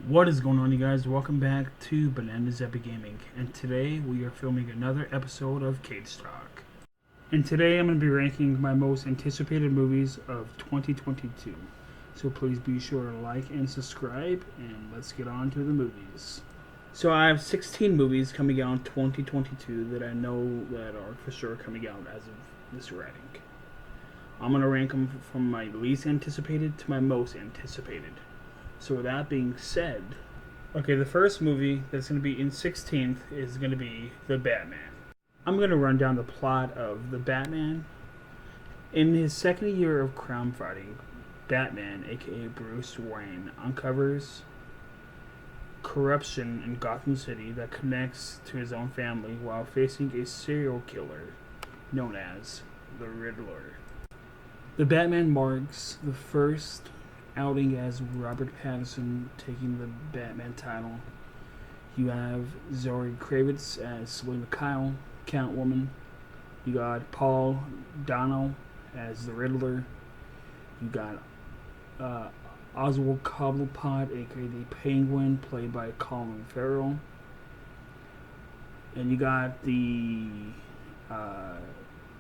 What is going on, you guys? Welcome back to Bananas Epic Gaming, and today we are filming another episode of CageTalk. And today I'm going to be ranking my most anticipated movies of 2022. So please be sure to like and subscribe, and let's get on to the movies. So I have 16 movies coming out in 2022 that I know that are for sure coming out as of this writing. I'm going to rank them from my least anticipated to my most anticipated. So with that being said, okay, the first movie that's going to be in 16th is going to be The Batman. I'm going to run down the plot of The Batman. In his second year of crime fighting, Batman, aka Bruce Wayne, uncovers corruption in Gotham City that connects to his own family while facing a serial killer known as the Riddler. The Batman marks the first outing as Robert Pattinson taking the Batman title. You have Zoe Kravitz as Selena Kyle, Catwoman. You got Paul Dano as the Riddler. You got Oswald Cobblepot, aka the Penguin, played by Colin Farrell. And you got the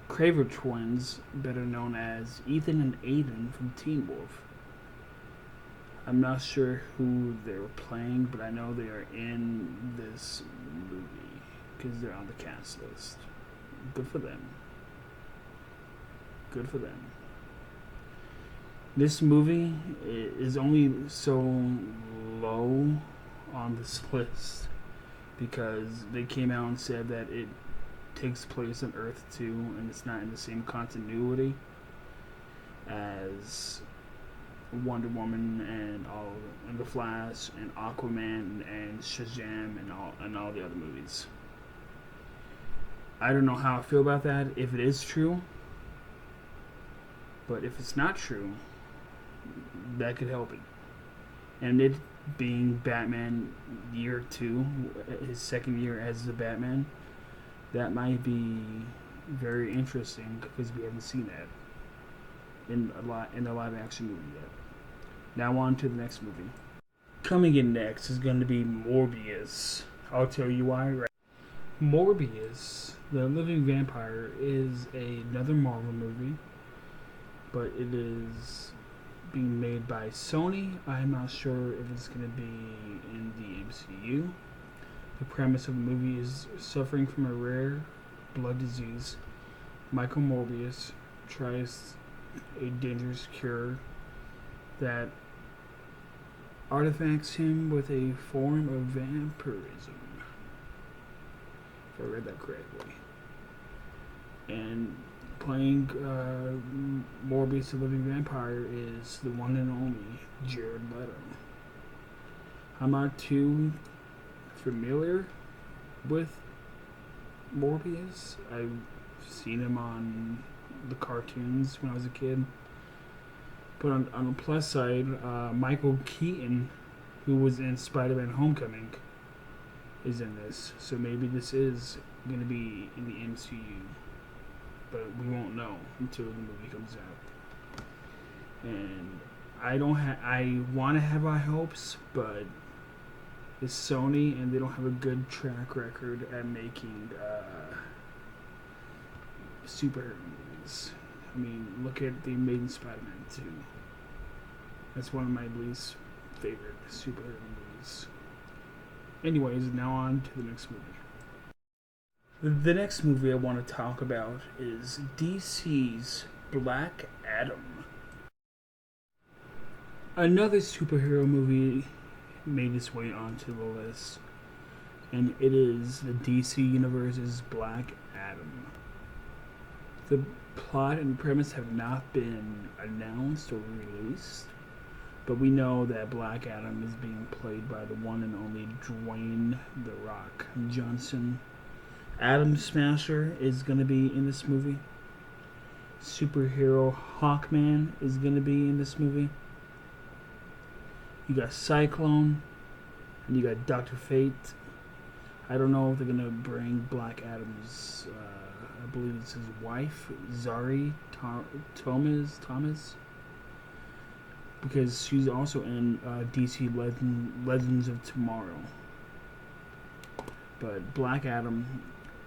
Craver twins, better known as Ethan and Aiden from Teen Wolf. I'm not sure who they were playing, but I know they are in this movie because they're on the cast list. Good for them. Good for them. This movie is only so low on this list because they came out and said that it takes place on Earth 2 and it's not in the same continuity as Wonder Woman and The Flash and Aquaman and Shazam and all the other movies. I don't know how I feel about that, if it is true, but if it's not true, that could help it. And it being Batman year 2, his second year as the Batman, that might be very interesting because we haven't seen that in a live action movie yet. Now on to the next movie. Coming in next is going to be Morbius. I'll tell you why. Right. Morbius, the living vampire, is another Marvel movie, but it is being made by Sony. I'm not sure if it's going to be in the MCU. The premise of the movie is suffering from a rare blood disease. Michael Morbius tries a dangerous cure that artifacts him with a form of vampirism, if I read that correctly. And playing Morbius the Living Vampire is the one and only Jared Leto. I'm not too familiar with Morbius. I've seen him on the cartoons when I was a kid. But on the plus side, Michael Keaton, who was in Spider-Man Homecoming, is in this. So maybe this is going to be in the MCU. But we won't know until the movie comes out. And I want to have high hopes, but it's Sony and they don't have a good track record at making superhero movies. I mean, look at the Amazing Spider-Man 2. That's one of my least favorite superhero movies. Anyways, now on to the next movie. The next movie I want to talk about is DC's Black Adam. Another superhero movie made its way onto the list, and it is the DC Universe's Black Adam. The plot and premise have not been announced or released, but we know that Black Adam is being played by the one and only Dwayne "The Rock" Johnson. Atom Smasher is going to be in this movie. Superhero Hawkman is going to be in this movie. You got Cyclone, and you got Dr. Fate. I don't know if they're going to bring Black Adam's I believe it's his wife, Zari Thomas. because she's also in DC Legends of Tomorrow. But Black Adam,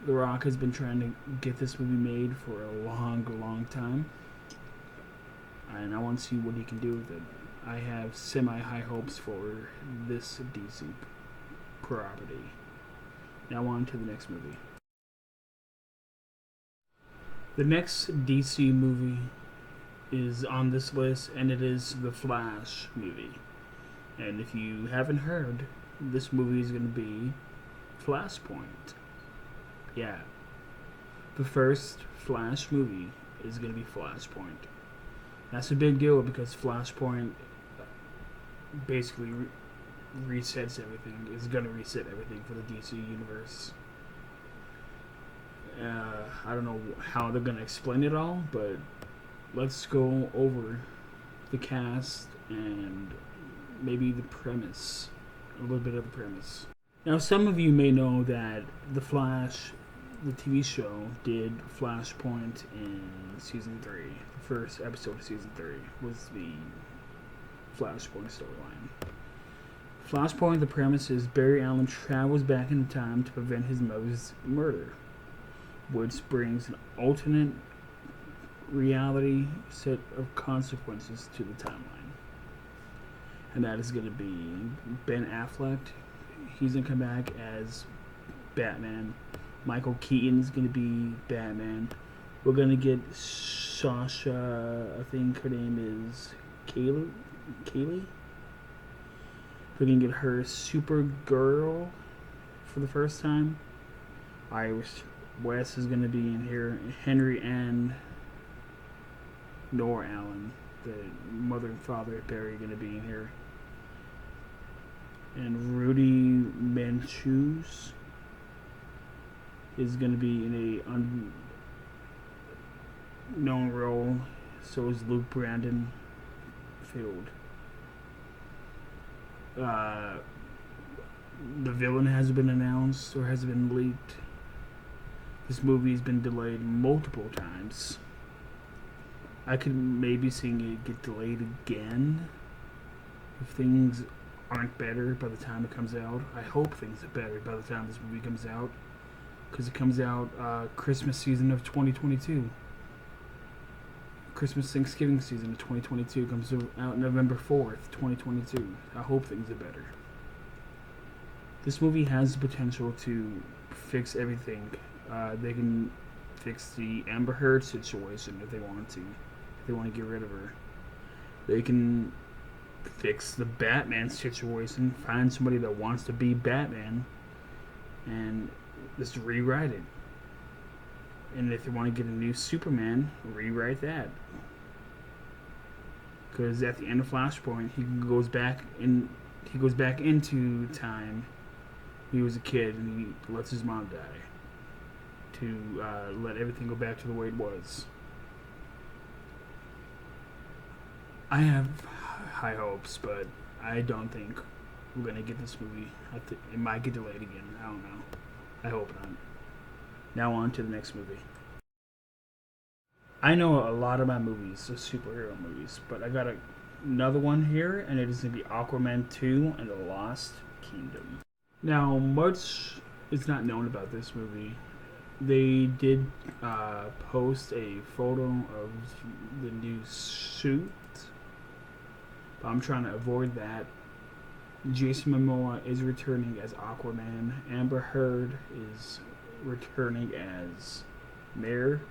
The Rock has been trying to get this movie made for a long time, and I want to see what he can do with it. I have semi-high hopes for this DC property. Now on to the next movie. The next DC movie is on this list, and it is the Flash movie. And if you haven't heard, this movie is going to be Flashpoint. Yeah. The first Flash movie is going to be Flashpoint. That's a big deal because Flashpoint basically resets everything. Is going to reset everything for the DC universe. I don't know how they're going to explain it all, but let's go over the cast and maybe the premise. A little bit of the premise. Now, some of you may know that The Flash, the TV show, did Flashpoint in Season 3. The first episode of Season 3 was the Flashpoint storyline. Flashpoint, the premise is Barry Allen travels back in time to prevent his mother's murder, which brings an alternate reality set of consequences to the timeline. And that is going to be Ben Affleck. He's going to come back as Batman. Michael Keaton's going to be Batman. We're going to get Sasha, I think her name is Kaylee. We're going to get her Supergirl for the first time. Iris West is going to be in here. Henry and Nora Allen, the mother and father of Barry, are going to be in here. And Rudy Manchus is going to be in a unknown role. So is Luke Brandon Field. The villain has been announced or has been leaked. This movie has been delayed multiple times. I could maybe see it get delayed again if things aren't better by the time it comes out. I hope things are better by the time this movie comes out, because it comes out Christmas season of 2022. Christmas Thanksgiving season of 2022 comes out November 4th, 2022. I hope things are better. This movie has the potential to fix everything. They can fix the Amber Heard situation if they want to. If they want to get rid of her. They can fix the Batman situation, find somebody that wants to be Batman, and just rewrite it. And if they want to get a new Superman, rewrite that. Because at the end of Flashpoint, he goes back into time. He was a kid and he lets his mom die to let everything go back to the way it was. I have high hopes, but I don't think we're going to get this movie. It might get delayed again. I don't know. I hope not. Now on to the next movie. I know a lot about movies, superhero movies, but I got another one here, and it is going to be Aquaman 2 and the Lost Kingdom. Now, much is not known about this movie. They did post a photo of the new suit, but I'm trying to avoid that. Jason Momoa is returning as Aquaman. Amber Heard is returning as Mare,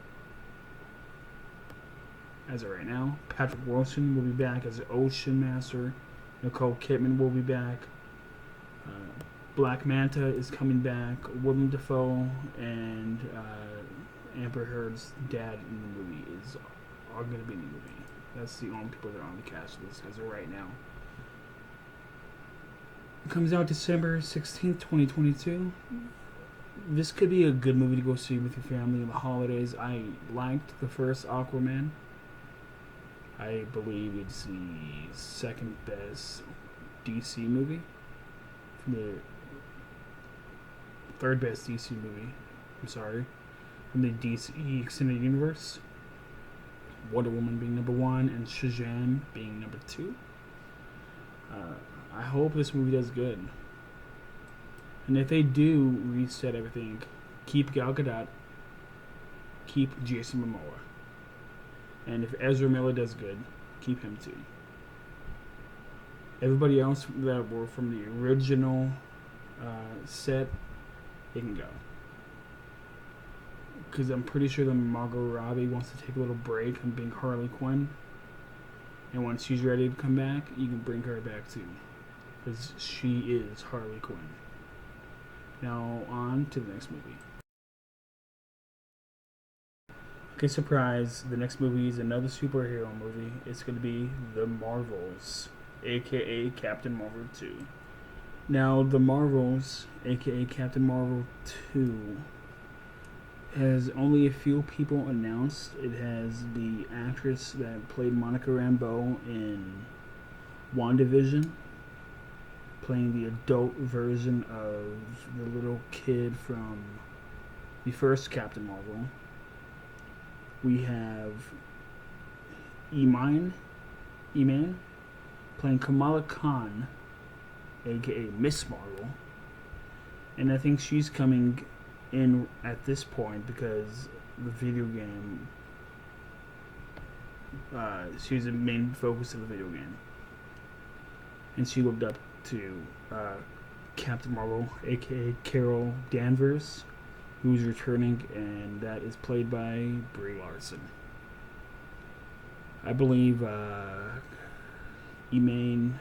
as of right now. Patrick Wilson will be back as the Ocean Master. Nicole Kidman will be back. Black Manta is coming back. Willem Dafoe and Amber Heard's dad in the movie are going to be in the movie. That's the only people that are on the cast list as of right now. It comes out December 16th, 2022. This could be a good movie to go see with your family in the holidays. I liked the first Aquaman. I believe it's the second best DC movie. The third best DC movie. I'm sorry. From the DC Extended Universe. Wonder Woman being number 1 and Shazam being number 2. I hope this movie does good. And if they do reset everything, keep Gal Gadot, keep Jason Momoa. And if Ezra Miller does good, keep him too. Everybody else that were from the original set, they can go. Because I'm pretty sure that Margot Robbie wants to take a little break from being Harley Quinn. And when she's ready to come back, you can bring her back too. Because she is Harley Quinn. Now, on to the next movie. Okay, surprise, the next movie is another superhero movie. It's going to be The Marvels, aka Captain Marvel 2. Now, The Marvels, aka Captain Marvel 2, has only a few people announced. It has the actress that played Monica Rambeau in WandaVision, playing the adult version of the little kid from the first Captain Marvel. We have Iman playing Kamala Khan, aka Miss Marvel. And I think she's coming in at this point because the video game, she was the main focus of the video game. And she lived up to Captain Marvel, aka Carol Danvers, who's returning, and that is played by Brie Larson. I believe Emaine,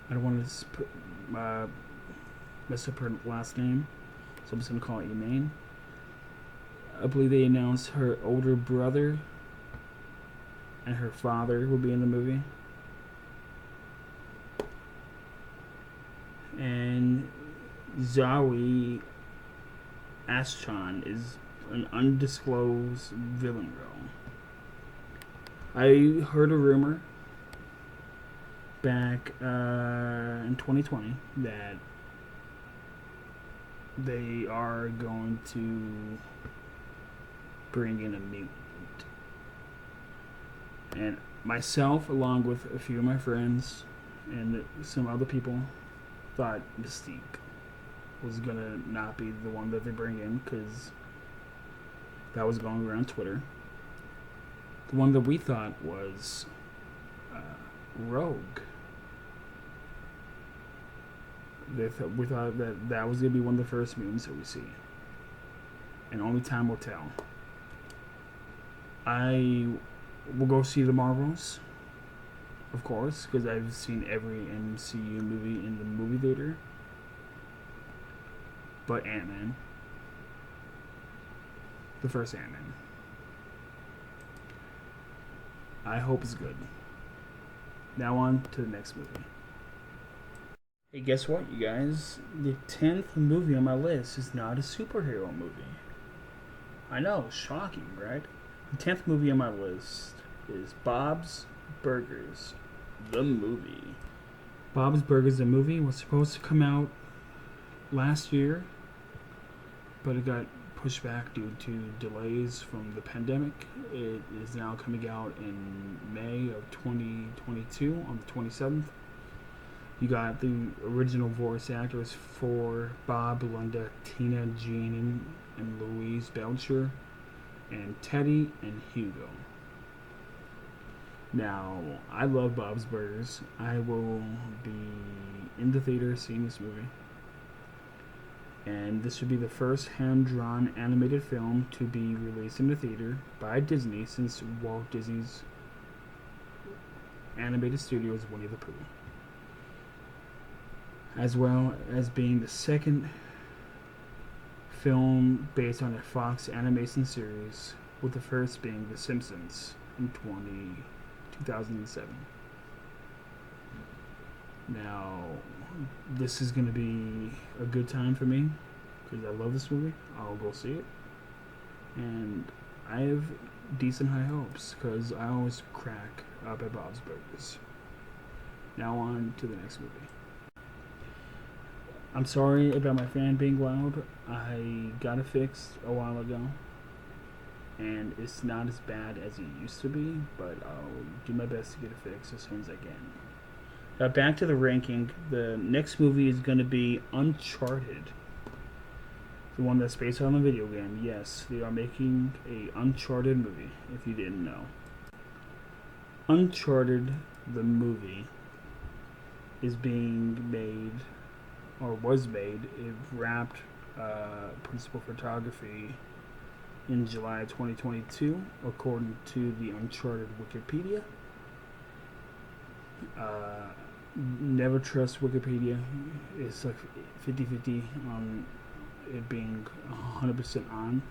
I don't want to mess up her last name, so I'm just going to call it Emaine. I believe they announced her older brother and her father will be in the movie. And Zawi Ashton is an undisclosed villain role. I heard a rumor back in 2020 that they are going to bring in a mutant. And myself, along with a few of my friends and some other people, thought Mystique was gonna not be the one that they bring in, because that was going around Twitter. The one that we thought was Rogue. We thought that was gonna be one of the first mutants that we see, and only time will tell. I will go see the Marvels, of course, because I've seen every MCU movie in the movie theater. But Ant-Man. The first Ant-Man. I hope it's good. Now on to the next movie. Hey, guess what, you guys? The 10th movie on my list is not a superhero movie. I know, shocking, right? The 10th movie on my list is Bob's Burgers, the movie. Bob's Burgers, the movie, was supposed to come out last year, but it got pushed back due to delays from the pandemic. It is now coming out in May of 2022 on the 27th. You got the original voice actors for Bob, Linda, Tina, Jean, and Louise Belcher, and Teddy and Hugo. Now, I love Bob's Burgers. I will be in the theater seeing this movie. And this would be the first hand-drawn animated film to be released in the theater by Disney since Walt Disney's animated studios Winnie the Pooh. As well as being the second film based on a Fox animation series, with the first being The Simpsons in 2007. Now, this is going to be a good time for me because I love this movie. I'll go see it. And I have decent high hopes because I always crack up at Bob's Burgers. Now on to the next movie. I'm sorry about my fan being loud. I got it fixed a while ago. And it's not as bad as it used to be, but I'll do my best to get it fixed as soon as I can. Back to the ranking. The next movie is going to be Uncharted, the one that's based on a video game. Yes, they are making a Uncharted movie. If you didn't know, Uncharted the movie is being made, or was made. It wrapped principal photography in July 2022, according to the Uncharted Wikipedia. Never trust Wikipedia. It's like 50-50 on it being 100% on.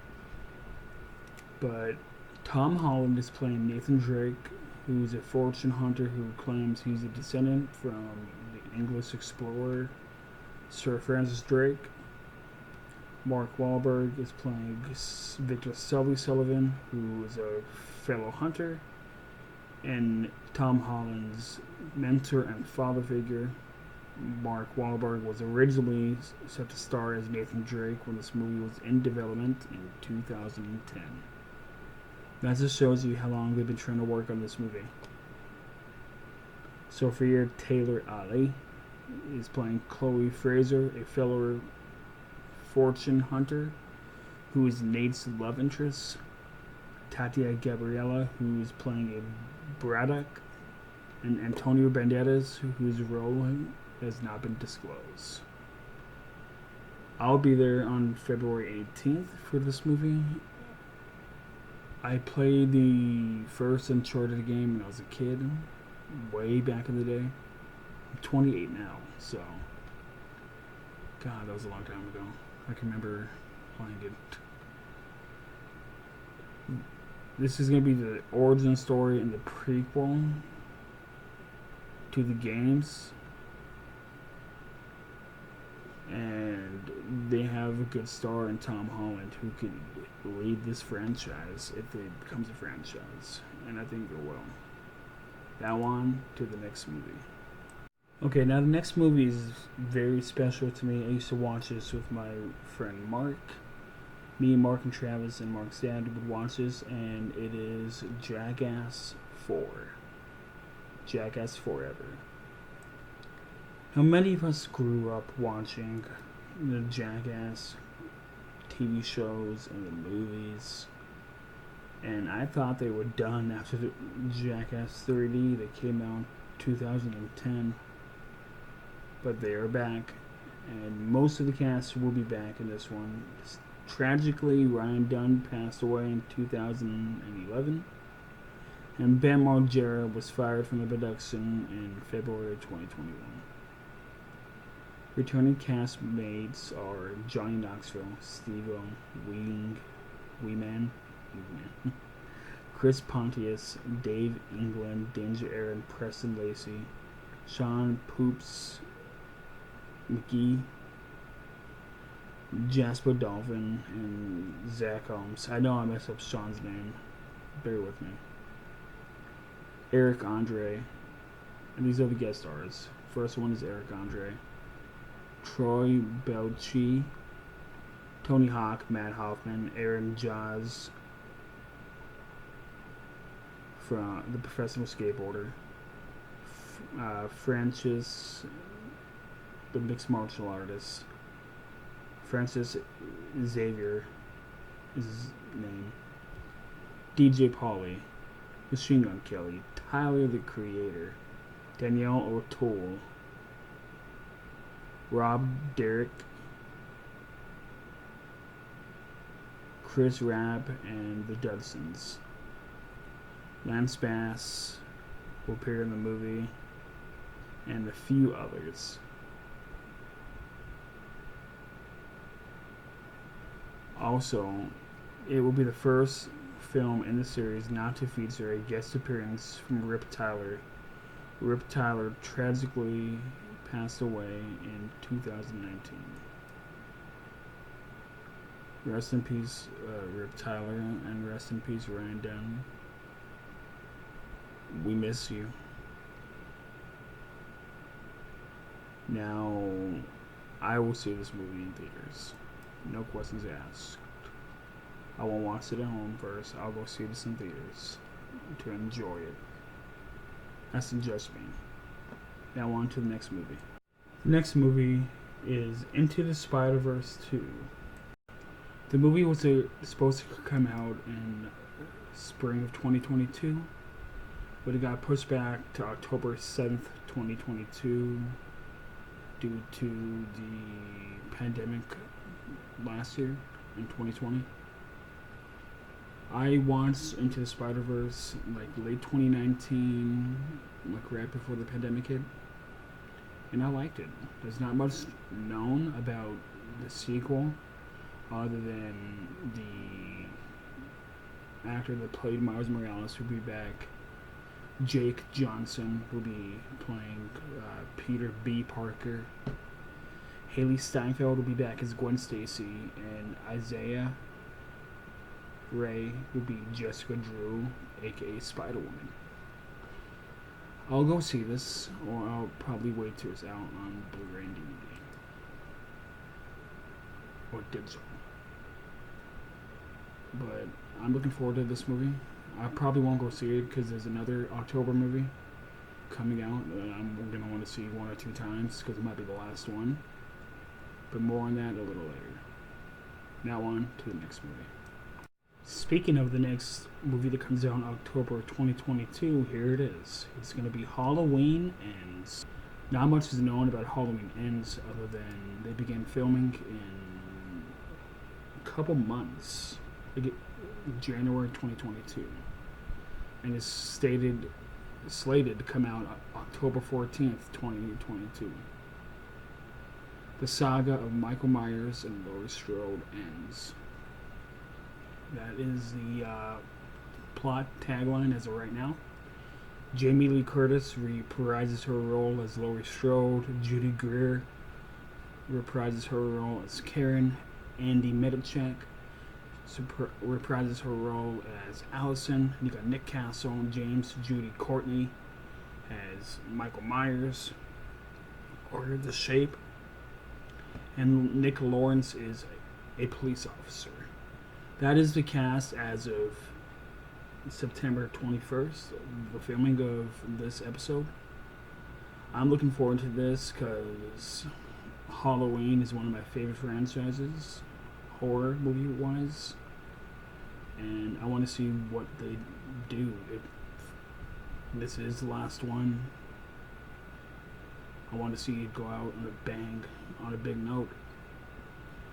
But Tom Holland is playing Nathan Drake, who's a fortune hunter who claims he's a descendant from the English explorer Sir Francis Drake. Mark Wahlberg is playing Victor Sullivan, who is a fellow hunter. And Tom Holland's mentor and father figure, Mark Wahlberg, was originally set to star as Nathan Drake when this movie was in development in 2010. That just shows you how long they've been trying to work on this movie. Sophia Taylor-Ali is playing Chloe Fraser, a fellow fortune hunter who is Nate's love interest. Tatia Gabriella, who is playing a Braddock, and Antonio Banderas, whose role has not been disclosed. I'll be there on February 18th for this movie. I played the first Uncharted game when I was a kid, way back in the day. I'm 28 now, so God, that was a long time ago. I can remember playing it. This is going to be the origin story and the prequel to the games. And they have a good star in Tom Holland who could lead this franchise if it becomes a franchise. And I think it will. Now on to the next movie. Okay, now the next movie is very special to me. I used to watch this with my friend Mark. Me, Mark, and Travis, and Mark's dad would watch this, and it is Jackass 4. Jackass Forever. Now, many of us grew up watching the Jackass TV shows and the movies, and I thought they were done after the Jackass 3D that came out in 2010, but they are back, and most of the cast will be back in this one. Tragically, Ryan Dunn passed away in 2011, and Bam Margera was fired from the production in February 2021. Returning castmates are Johnny Knoxville, Steve-O, Weeman, Chris Pontius, Dave England, Danger Aaron, Preston Lacey, Sean Poops McGee, Jasper Dolphin, and Zach Holmes. I know I messed up Sean's name. Bear with me. Eric Andre. And these are the guest stars. First one is Eric Andre. Troy Belchi. Tony Hawk, Matt Hoffman, Aaron Jaws from the professional skateboarder. Francis, the mixed martial artist. Francis Xavier is his name. DJ Pauly, Machine Gun Kelly, Tyler the Creator, Danielle O'Toole, Rob Derrick, Chris Rabb, and the Dudsons. Lance Bass will appear in the movie, and a few others. Also, it will be the first film in the series not to feature a guest appearance from Rip Tyler. Rip Tyler tragically passed away in 2019. Rest in peace, Rip Tyler, and rest in peace, Ryan Dunn. We miss you. Now, I will see this movie in theaters. No questions asked. I won't watch it at home first. I'll go see this in theaters to enjoy it. That's just me. Now on to the next movie. The next movie is Into the SpiderVerse 2. The movie was supposed to come out in spring of 2022, but it got pushed back to October 7th, 2022 due to the pandemic last year in 2020. I watched Into the Spider-Verse like late 2019, like right before the pandemic hit, and I liked it. There's not much known about the sequel other than the actor that played Miles Morales will be back. Jake Johnson will be playing Peter B. Parker. Haley Steinfeld will be back as Gwen Stacy, and Isaiah Ray will be Jessica Drew, aka Spider-Woman. I'll go see this, or I'll probably wait till it's out on Blu-ray and DVD. Or digital. But I'm looking forward to this movie. I probably won't go see it because there's another October movie coming out that I'm going to want to see 1 or 2 times because it might be the last one. But more on that a little later. Now on to the next movie. Speaking of the next movie that comes out in October 2022, here it is. It's going to be Halloween Ends. Not much is known about Halloween Ends other than they began filming in a couple months, like January 2022, and it's slated to come out October 14th, 2022. The saga of Michael Myers and Laurie Strode ends. That is the plot tagline as of right now. Jamie Lee Curtis reprises her role as Laurie Strode. Judy Greer reprises her role as Karen. Andy Medichak reprises her role as Allison. You got Nick Castle and James Judy Courtney as Michael Myers, or The Shape. And Nick Lawrence is a police officer. That is the cast as of September 21st, the filming of this episode. I'm looking forward to this because Halloween is one of my favorite franchises, horror movie-wise. And I want to see what they do. If this is the last one, I want to see it go out on a bang, on a big note.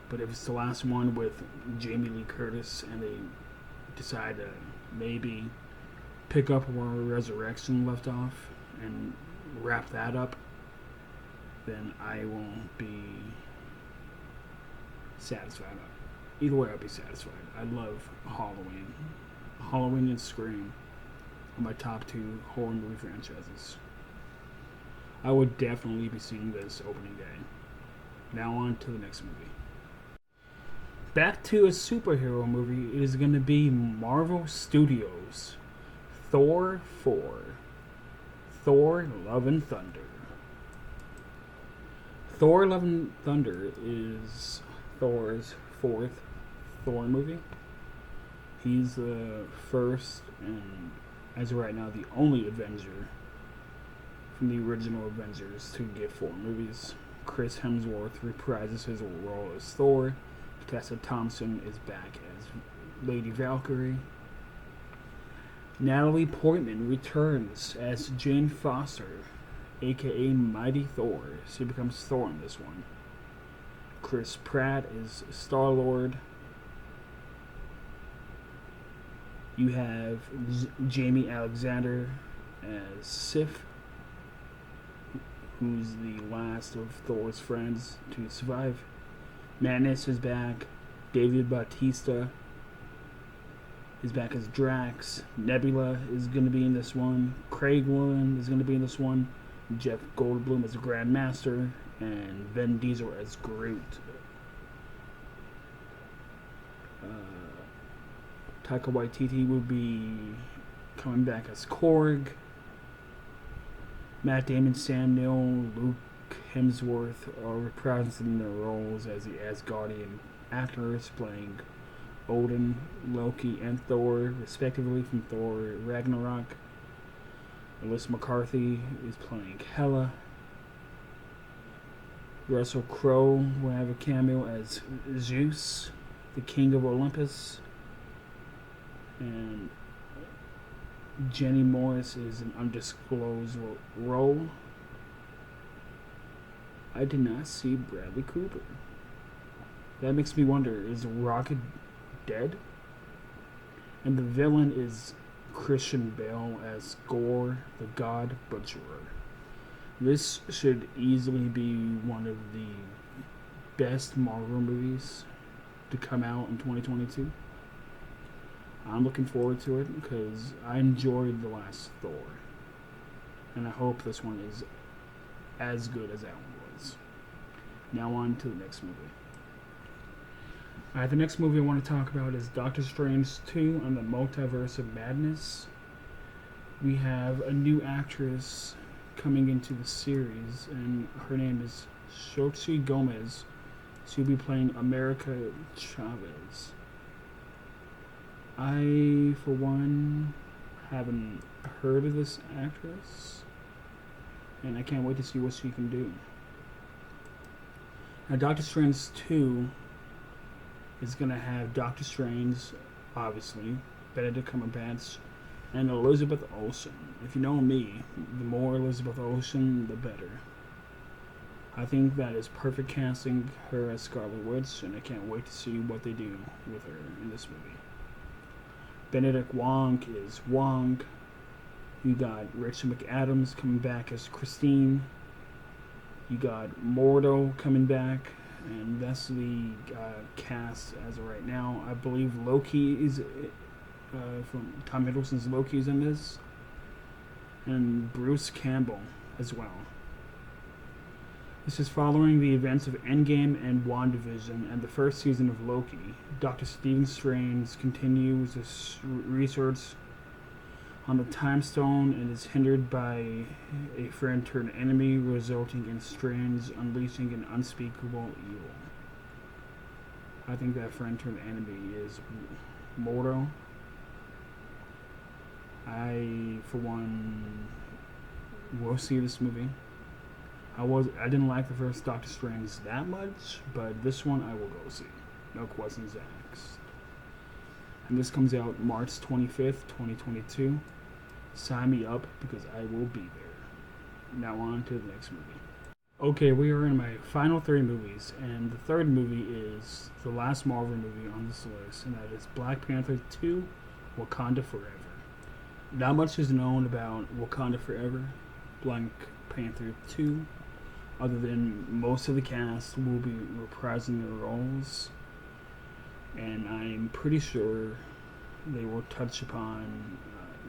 But if it's the last one with Jamie Lee Curtis and they decide to maybe pick up where Resurrection left off and wrap that up, then I won't be satisfied. Either way, I'll be satisfied. I love Halloween. Halloween and Scream are my top 2 horror movie franchises. I would definitely be seeing this opening day. Now on to the next movie. Back to a superhero movie. It is going to be Marvel Studios' Thor 4. Thor Love and Thunder. Thor Love and Thunder is Thor's 4th Thor movie. He's the first and, as of right now, the only Avenger from the original Avengers to get 4 movies. Chris Hemsworth reprises his role as Thor. Tessa Thompson is back as Lady Valkyrie. Natalie Portman returns as Jane Foster, aka Mighty Thor. She becomes Thor in this one. Chris Pratt is Star-Lord. You have Jamie Alexander as Sif, who's the last of Thor's friends to survive. Madness is back. David Bautista is back as Drax. Nebula is going to be in this one. Craig Williams is going to be in this one. Jeff Goldblum as Grand Master. And Vin Diesel as Groot. Taika Waititi will be coming back as Korg. Matt Damon, Sam Neill, Luke Hemsworth are reprising their roles as the Asgardian actors, playing Odin, Loki, and Thor, respectively, from Thor Ragnarok. Melissa McCarthy is playing Hela. Russell Crowe will have a cameo as Zeus, the king of Olympus. And Jenny Morris is an undisclosed role. I did not see Bradley Cooper. That makes me wonder, is Rocket dead? And the villain is Christian Bale as Gore, the God Butcherer. This should easily be one of the best Marvel movies to come out in 2022. I'm looking forward to it because I enjoyed the last Thor. And I hope this one is as good as that one was. Now on to the next movie. Alright, the next movie I want to talk about is Doctor Strange 2 on the Multiverse of Madness. We have a new actress coming into the series, and her name is Xochitl Gomez. She'll be playing America Chavez. I, for one, haven't heard of this actress, and I can't wait to see what she can do. Now, Doctor Strange 2 is going to have Doctor Strange, obviously, Benedict Cumberbatch, and Elizabeth Olsen. If you know me, the more Elizabeth Olsen, the better. I think that is perfect casting her as Scarlet Witch, and I can't wait to see what they do with her in this movie. Benedict Wong is Wong. You got Rachel McAdams coming back as Christine. You got Mordo coming back, and that's the cast as of right now. I believe Loki is from Tom Hiddleston's Loki is in this, and Bruce Campbell as well. This is following the events of Endgame and WandaVision and the first season of Loki. Dr. Stephen Strange continues his research on the Time Stone and is hindered by a friend turned enemy, resulting in Strange unleashing an unspeakable evil. I think that friend turned enemy is Mordo. I, for one, will see this movie. I didn't like the first Doctor Strange that much, but this one I will go see. No questions asked. And this comes out March 25th, 2022. Sign me up because I will be there. Now on to the next movie. Okay, we are in my final three movies, and the third movie is the last Marvel movie on this list, and that is Black Panther 2, Wakanda Forever. Not much is known about Wakanda Forever, Black Panther 2, other than most of the cast will be reprising their roles, and I'm pretty sure they will touch upon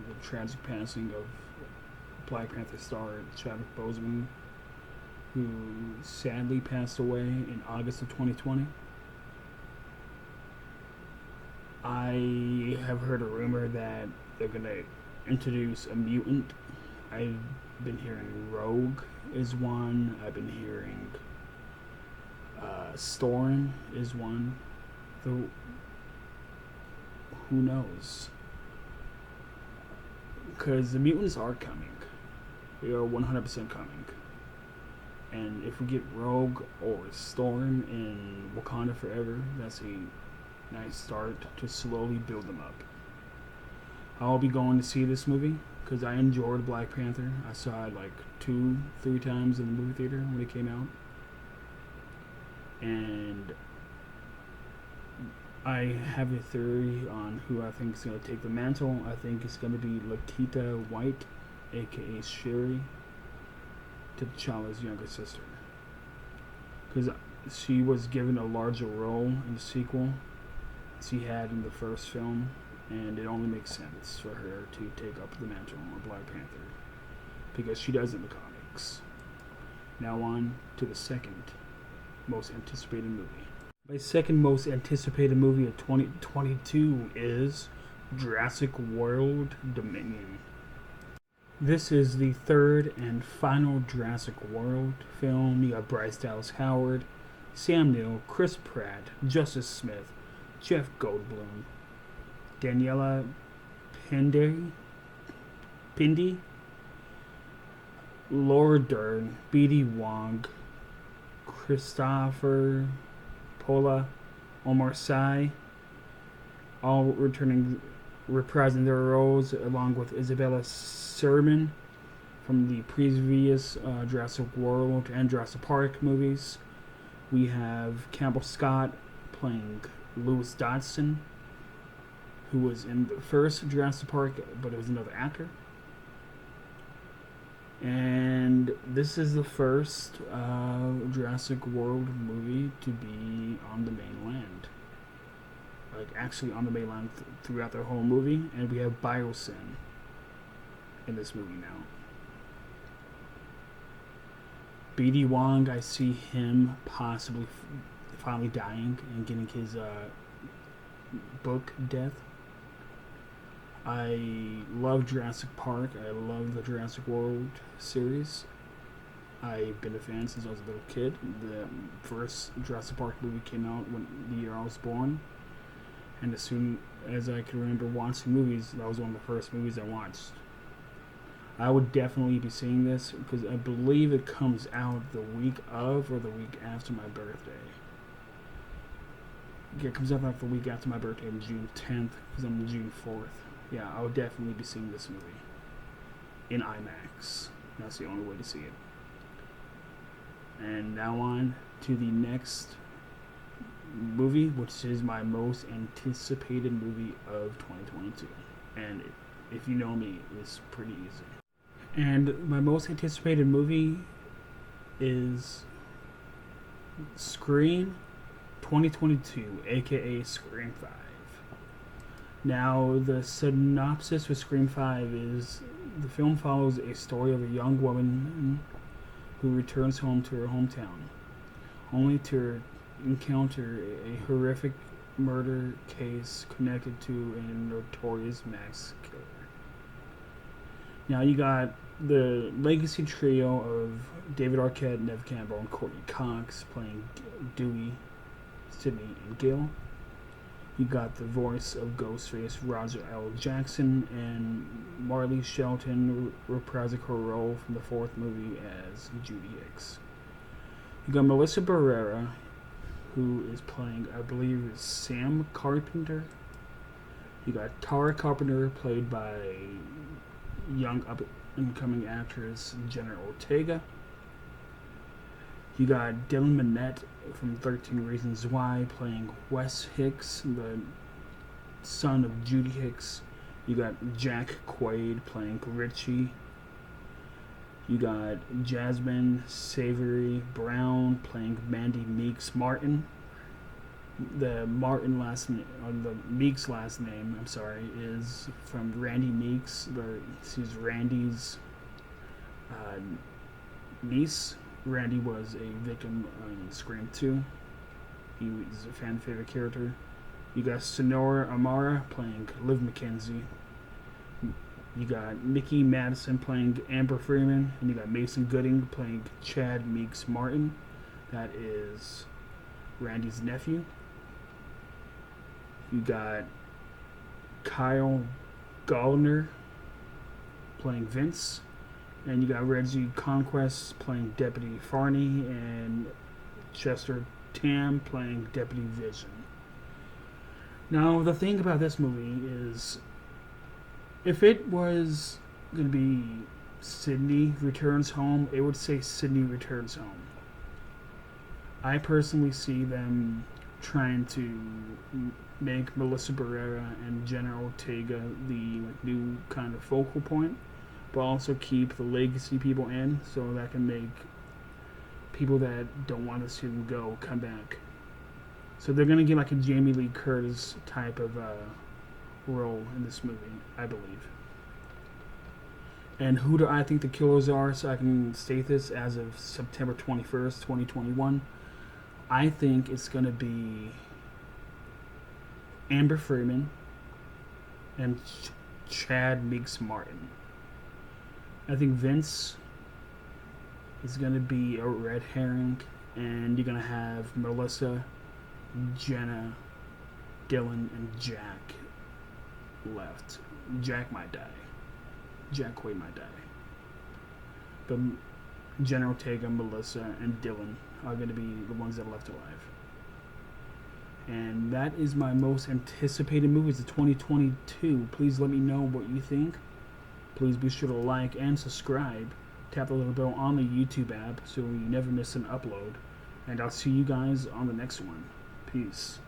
the tragic passing of Black Panther star Chadwick Boseman, who sadly passed away in August of 2020. I have heard a rumor that they're going to introduce a mutant. I've been hearing Rogue is one. I've been hearing Storm is one. Though, who knows? Because the mutants are coming. They are 100% coming. And if we get Rogue or Storm in Wakanda Forever, that's a nice start to slowly build them up. I'll be going to see this movie because I enjoyed Black Panther. I saw it like 2-3 times in the movie theater when it came out. And I have a theory on who I think is going to take the mantle. I think it's going to be Letitia White, aka Shuri, T'Challa's younger sister. Because she was given a larger role in the sequel she had in the first film, and it only makes sense for her to take up the mantle of Black Panther because she does in the comics. Now on to the second most anticipated movie. My second most anticipated movie of 2022 is Jurassic World Dominion. This is the third and final Jurassic World film. You got Bryce Dallas Howard, Sam Neill, Chris Pratt, Justice Smith, Jeff Goldblum, Daniela Pindi, Laura Dern, B.D. Wong, Christopher Pola, Omar Sy, all reprising their roles, along with Isabella Sermon from the previous Jurassic World and Jurassic Park movies. We have Campbell Scott playing Lewis Dodson, who was in the first Jurassic Park, but it was another actor. And this is the first Jurassic World movie to be on the mainland. Like, actually on the mainland throughout the whole movie. And we have Biosyn in this movie now. B.D. Wong, I see him possibly finally dying and getting his book death. I love Jurassic Park. I love the Jurassic World series. I've been a fan since I was a little kid. The first Jurassic Park movie came out when the year I was born. And as soon as I can remember watching movies, that was one of the first movies I watched. I would definitely be seeing this because I believe it comes out the week of or the week after my birthday. Yeah, it comes out like the week after my birthday on June 10th because I'm June 4th. Yeah, I would definitely be seeing this movie in IMAX. That's the only way to see it. And now on to the next movie, which is my most anticipated movie of 2022. And if you know me, it's pretty easy. And my most anticipated movie is Scream 2022, aka Scream 5. Now, the synopsis for Scream 5 is the film follows a story of a young woman who returns home to her hometown, only to encounter a horrific murder case connected to a notorious mass killer. Now, you got the legacy trio of David Arquette, Neve Campbell, and Courtney Cox playing Dewey, Sidney, and Gil. You got the voice of Ghostface, Roger L. Jackson, and Marley Shelton reprising her role from the fourth movie as Judy Hicks. You got Melissa Barrera, who is playing, I believe, Sam Carpenter. You got Tara Carpenter, played by young up-and-coming actress Jenna Ortega. You got Dylan Minnette from 13 Reasons Why playing Wes Hicks, the son of Judy Hicks. You got Jack Quaid playing Richie. You got Jasmine Savory Brown playing Mandy Meeks Martin. The Martin last name, or the Meeks last name, I'm sorry, is from Randy Meeks. She's Randy's niece. Randy was a victim in Scream 2. He was a fan favorite character. You got Sonora Amara playing Liv McKenzie. You got Mickey Madison playing Amber Freeman, and you got Mason Gooding playing Chad Meeks Martin. That is Randy's nephew. You got Kyle Gallner playing Vince. And you got Reggie Conquest playing Deputy Farney, and Chester Tam playing Deputy Vision. Now, the thing about this movie is, if it was going to be Sydney Returns Home, it would say Sydney Returns Home. I personally see them trying to make Melissa Barrera and Jenna Ortega the new kind of focal point, but also keep the legacy people in, so that can make people that don't want to see them go come back. So they're going to get like a Jamie Lee Curtis type of role in this movie, I believe. And who do I think the killers are, so I can state this as of September 21st, 2021. I think it's going to be Amber Freeman and Chad Meeks Martin. I think Vince is going to be a red herring, and you're going to have Melissa, Jenna, Dylan, and Jack left. Jack might die. Jack Quaid might die. But Jenna Ortega, Melissa, and Dylan are going to be the ones that are left alive. And that is my most anticipated movies of 2022. Please let me know what you think. Please be sure to like and subscribe. Tap the little bell on the YouTube app so you never miss an upload. And I'll see you guys on the next one. Peace.